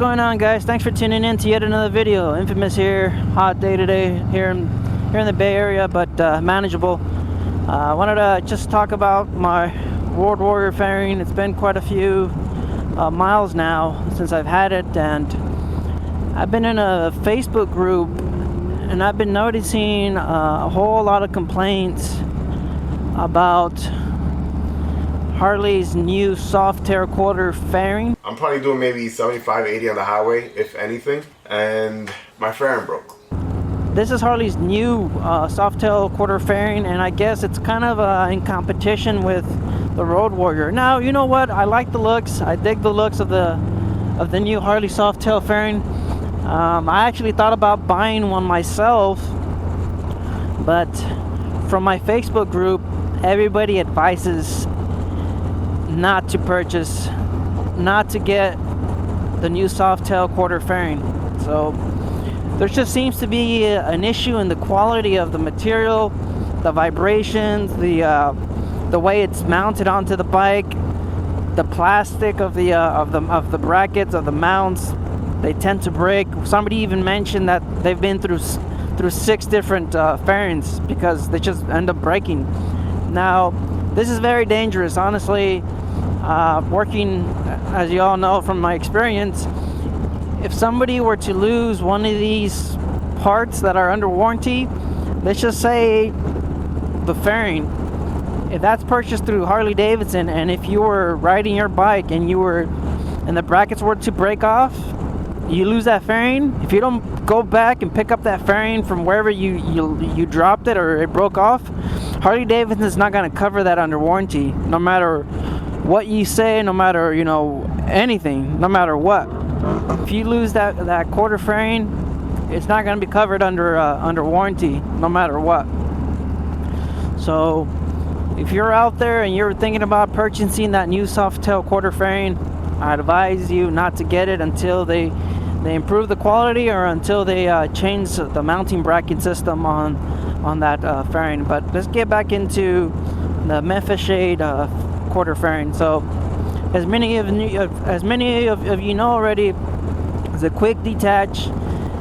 going on, guys? Thanks for tuning in to yet another video. Infamous here, hot day today here in the Bay Area, but manageable. I wanted to just talk about my Road Warrior fairing. It's been quite a few miles now since I've had it, and I've been in a Facebook group and I've been noticing a whole lot of complaints about Harley's new Softail quarter fairing. I'm probably doing maybe 75, 80 on the highway, if anything, and my fairing broke. This is Harley's new Softail quarter fairing, and I guess it's kind of in competition with the Road Warrior. Now, you know what? I like the looks. I dig the looks of the new Harley Softail fairing. I actually thought about buying one myself, but from my Facebook group, everybody advises not to purchase, not to get the new Softail quarter fairing. So there just seems to be an issue in the quality of the material, the vibrations, the way it's mounted onto the bike, the plastic of the brackets of the mounts. They tend to break. Somebody even mentioned that they've been through 6 different fairings because they just end up breaking. Now, this is very dangerous, honestly. Working, as you all know from my experience, if somebody were to lose one of these parts that are under warranty, let's just say the fairing, if that's purchased through Harley-Davidson, and if you were riding your bike and the brackets were to break off, you lose that fairing. If you don't go back and pick up that fairing from wherever you dropped it or it broke off, Harley-Davidson is not going to cover that under warranty, no matter what you say, no matter, anything, no matter what. If you lose that quarter fairing, it's not going to be covered under warranty, no matter what. So if you're out there and you're thinking about purchasing that new Softail quarter fairing, I advise you not to get it until they improve the quality or until they change the mounting bracket system on that fairing. But let's get back into the Memphis Shades quarter fairing. So as many of you know already, it's a quick detach.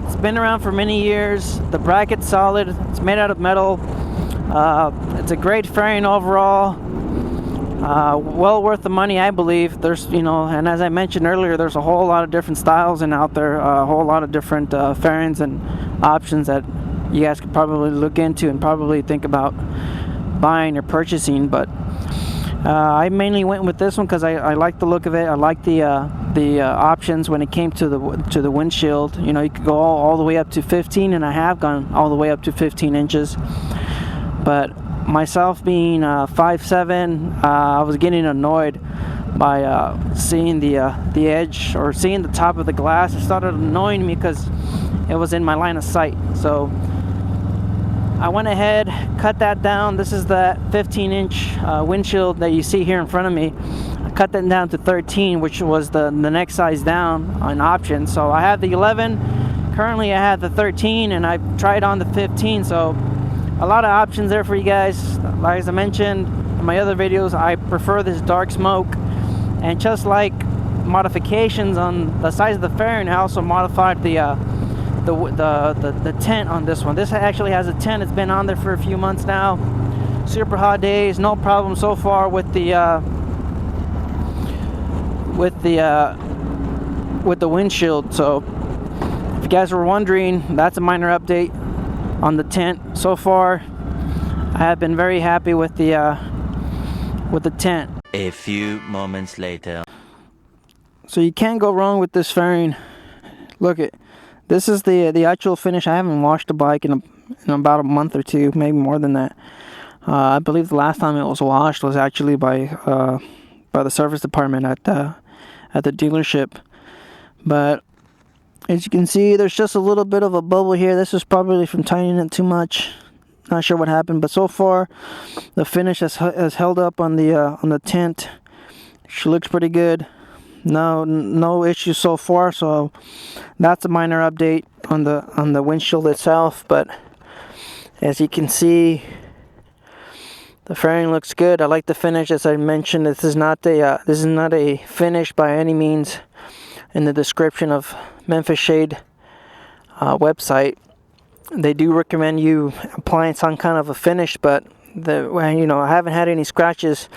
It's been around for many years. The bracket's solid. It's made out of metal. It's a great fairing overall. Well worth the money, I believe. There's, and as I mentioned earlier, there's a whole lot of different styles out there, a whole lot of different fairings and options that you guys could probably look into and probably think about buying or purchasing. But I mainly went with this one because I like the look of it. I like the options when it came to the windshield. You could go all the way up to 15, and I have gone all the way up to 15 inches. But myself being 5'7", I was getting annoyed by seeing the edge or seeing the top of the glass. It started annoying me because it was in my line of sight. So I went ahead, cut that down. This is that 15-inch windshield that you see here in front of me. I cut that down to 13, which was the next size down on option. So I have the 11. Currently I have the 13, and I've tried on the 15. So a lot of options there for you guys. Like as I mentioned in my other videos, I prefer this dark smoke. And just like modifications on the size of the fairing, I also modified the tent on this one. This actually has a tent. It's been on there for a few months now. Super hot days, no problem so far with the windshield. So if you guys were wondering, that's a minor update on the tent. So far I have been very happy with the tent. A few moments later. So you can't go wrong with this fairing. Look at this is the actual finish. I haven't washed the bike in about a month or two, maybe more than that. I believe the last time it was washed was actually by the service department at the dealership. But as you can see, there's just a little bit of a bubble here. This is probably from tightening it too much. Not sure what happened, but so far the finish has held up on the tent. She looks pretty good. No issues so far. So that's a minor update on the windshield itself. But as you can see, the fairing looks good. I like the finish. As I mentioned, this is not a finish by any means. in the description of Memphis Shade website. They do recommend you applying some kind of a finish, but I haven't had any scratches.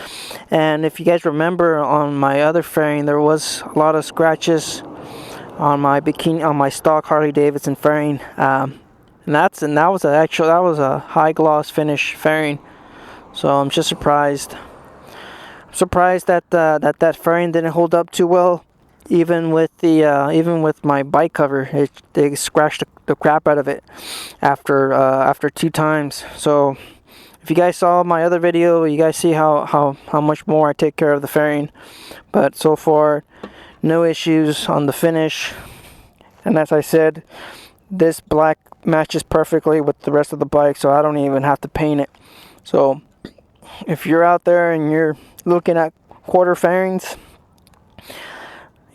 And if you guys remember, on my other fairing there was a lot of scratches on my stock Harley-Davidson fairing, and that was a high gloss finish fairing. So I'm just surprised. I'm surprised that that fairing didn't hold up too well. Even with my bike cover, they scratched the crap out of it after 2 times. So if you guys saw my other video, you guys see how much more I take care of the fairing. But so far, no issues on the finish. And as I said, this black matches perfectly with the rest of the bike, so I don't even have to paint it. So if you're out there and you're looking at quarter fairings,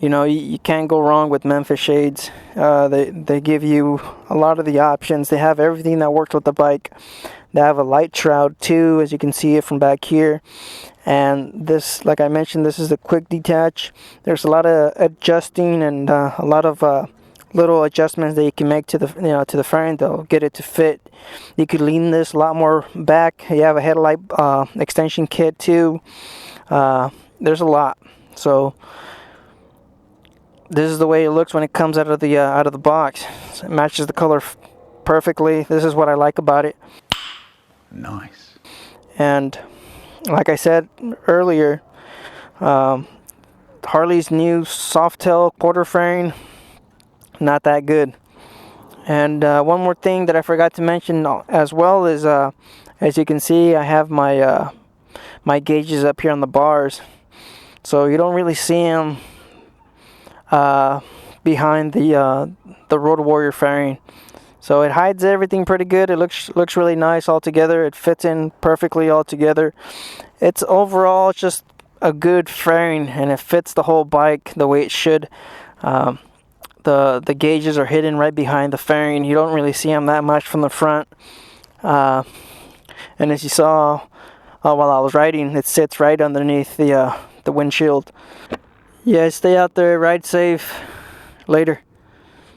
you can't go wrong with Memphis Shades. They give you a lot of the options. They have everything that works with the bike. They have a light shroud too, as you can see it from back here. And this, like I mentioned, this is a quick detach. There's a lot of adjusting and a lot of little adjustments that you can make to the fairing. They'll get it to fit. You could lean this a lot more back. You have a headlight extension kit too. There's a lot. So this is the way it looks when it comes out of the box. It matches the color perfectly. This is what I like about it. Nice. And like I said earlier, Harley's new Softail quarter fairing, not that good. And one more thing that I forgot to mention as well is, as you can see, I have my my gauges up here on the bars, so you don't really see them behind the Road Warrior fairing. So it hides everything pretty good. It looks really nice all together. It fits in perfectly all together. It's overall just a good fairing, and it fits the whole bike the way it should. The gauges are hidden right behind the fairing. You don't really see them that much from the front. And as you saw while I was riding, it sits right underneath the windshield. Yeah, stay out there, ride safe. Later.